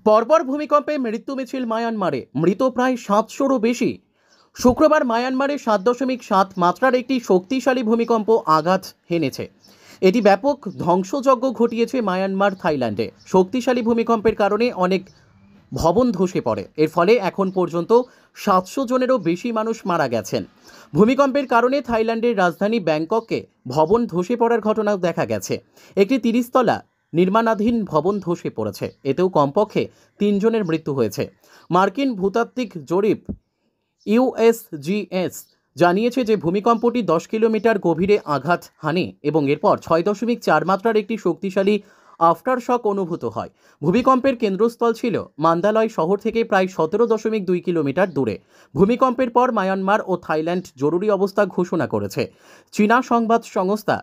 পরপর ভূমিকম্পে মৃত্যু মিছিল মায়ানমারে, মৃত প্রায় 700-রও বেশি। শুক্রবার মায়ানমারে 7.7 মাত্রার একটি শক্তিশালী ভূমিকম্প আঘাত হেনেছে। এটি ব্যাপক ধ্বংসযজ্ঞ ঘটিয়েছে মায়ানমার থাইল্যান্ডে। শক্তিশালী ভূমিকম্পের কারণে অনেক ভবন ধসে পড়ে। এর ফলে এখন পর্যন্ত 700 জনেরও বেশি মানুষ মারা গেছেন। ভূমিকম্পের কারণে থাইল্যান্ডের রাজধানী ব্যাংককে ভবন ধসে পড়ার ঘটনাও দেখা গেছে। একটি 30 তলা নির্মাণাধীন ভবন ধসে পড়েছে। এতেও কমপক্ষে 3 জনের মৃত্যু হয়েছে। মার্কিন ভূতাত্ত্বিক জরিপ ইউএসজিএস জানিয়েছে যে ভূমিকম্পটি 10 কিলোমিটার গভীরে আঘাত হানে এবং এরপর 6.4 মাত্রার একটি শক্তিশালী আফটারশক অনুভূত হয়। ভূমিকম্পের কেন্দ্রস্থল ছিল মান্দালয় শহর থেকে প্রায় 17.2 কিলোমিটার দূরে। ভূমিকম্পের পর মায়ানমার ও থাইল্যান্ড জরুরি অবস্থা ঘোষণা করেছে। চীনা সংবাদ সংস্থা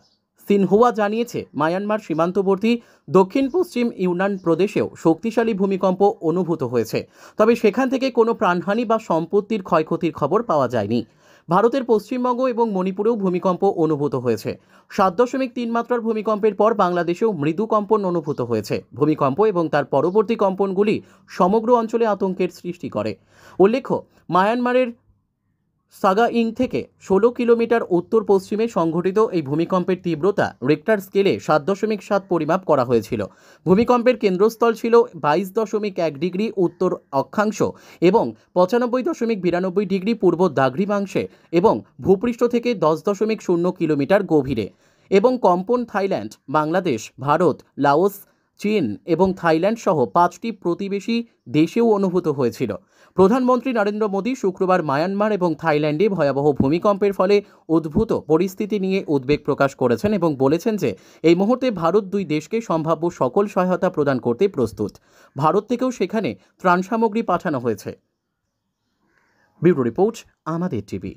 সিনহুয়া জানিয়েছে মায়ানমার সীমান্তবর্তী দক্ষিণ পশ্চিম ইউনান প্রদেশেও শক্তিশালী ভূমিকম্প অনুভূত হয়েছে, তবে সেখান থেকে কোনো প্রাণহানি বা সম্পত্তির ক্ষয়ক্ষতির খবর পাওয়া যায়নি। ভারতের পশ্চিমবঙ্গ এবং মণিপুরেও ভূমিকম্প অনুভূত হয়েছে। 7.3 মাত্রার ভূমিকম্পের পর বাংলাদেশেও মৃদু কম্পন অনুভূত হয়েছে। ভূমিকম্প এবং তার পরবর্তী কম্পনগুলি সমগ্র অঞ্চলে আতঙ্কের সৃষ্টি করে। উল্লেখ্য, মায়ানমারের সাগাইং থেকে 16 কিলোমিটার উত্তর পশ্চিমে সংঘটিত এই ভূমিকম্পের তীব্রতা রিক্টার স্কেলে 7.7 পরিমাপ করা হয়েছিল। ভূমিকম্পের কেন্দ্রস্থল ছিল 22.1 ডিগ্রি উত্তর অক্ষাংশ এবং 95.92 ডিগ্রি পূর্ব দ্রাঘিমাংশে এবং ভূপৃষ্ঠ থেকে 10.0 কিলোমিটার গভীরে। এবং কম্পন থাইল্যান্ড, বাংলাদেশ, ভারত, লাওস, চীন এবং থাইল্যান্ড সহ 5টি প্রতিবেশী দেশেও অনুভূত হয়েছিল। প্রধানমন্ত্রী নরেন্দ্র মোদী শুক্রবার মায়ানমার এবং থাইল্যান্ডে ভয়াবহ ভূমিকম্পের ফলে উদ্ভূত পরিস্থিতি নিয়ে উদ্বেগ প্রকাশ করেছেন এবং বলেছেন যে এই মুহূর্তে ভারত দুই দেশকে সম্ভাব্য সকল সহায়তা প্রদান করতে প্রস্তুত। ভারত থেকেও সেখানে ত্রাণ সামগ্রী পাঠানো হয়েছে। ব্যুরো রিপোর্ট, আমাদের টিভি।